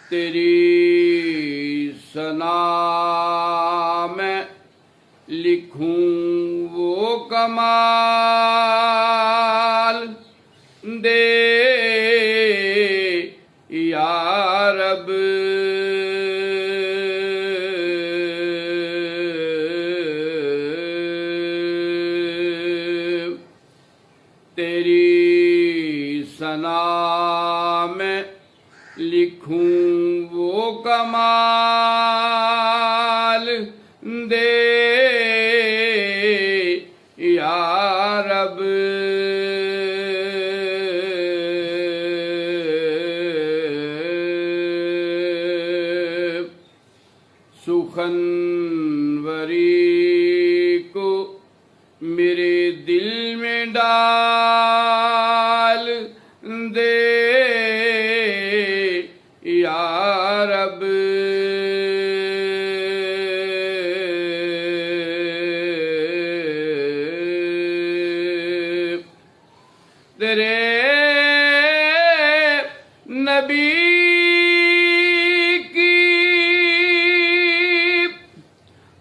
तेरी सना में लिखूं वो कमाल दे या रब। तेरी सना में लिखूं वो कमाल दे या रब। सुखनवरी को मेरे दिल में डाल दे या रब। तेरे नबी की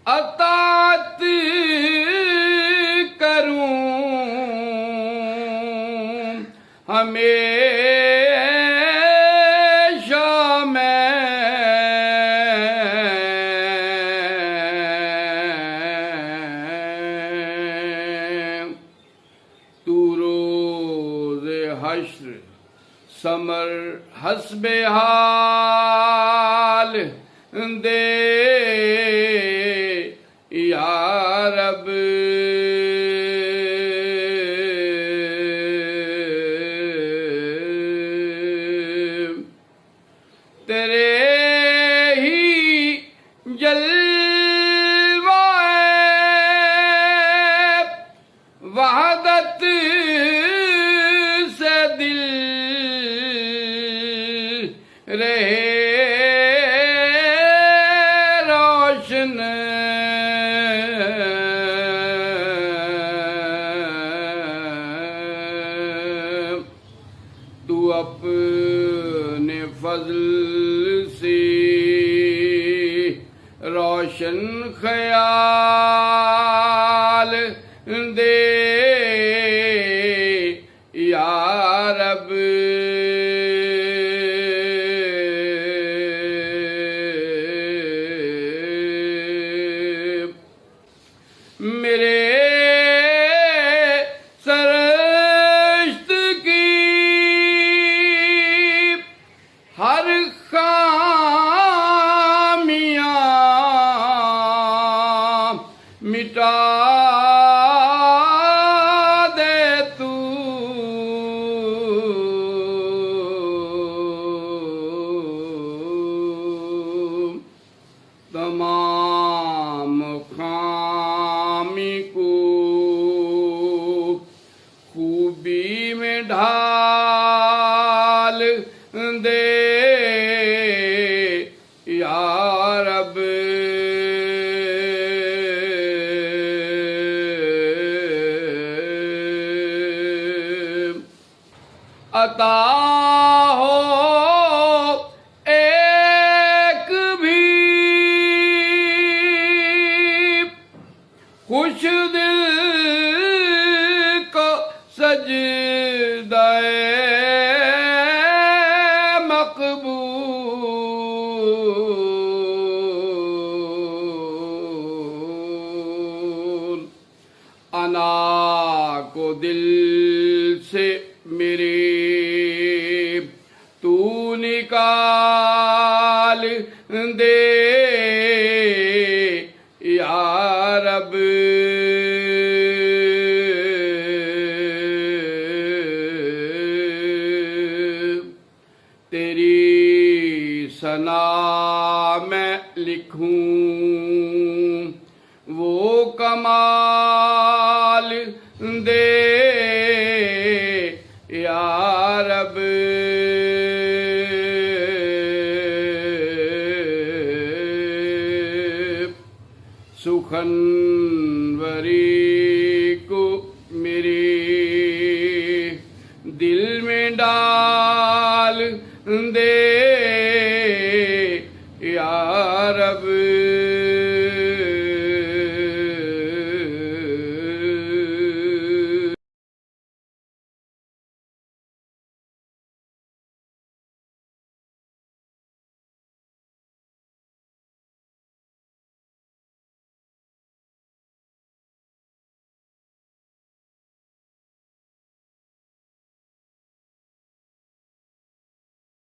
अतात करूं हमेशा मैं। तू रोज़े हश्र समर हस्बे हाल दे या रब। तेरे ही जलवाए वहदत से दिल रहे रोशन। तू अपने फजल से रोशन ख्याल दे या रब। मेरे सरश्त की हर खामियां मिटा दे तू। तमाम खामी को खूबी में ढाल दे या रब। अता हो एक भी खुश दिल को सजदाए मकबूल। अना को दिल से मेरे तू निकाल दे या रब। तेरी सना में लिखूं वो कमाल दे या रब। सुखनवरी को मेरे दिल में डाल दे ਹੋਵੇ।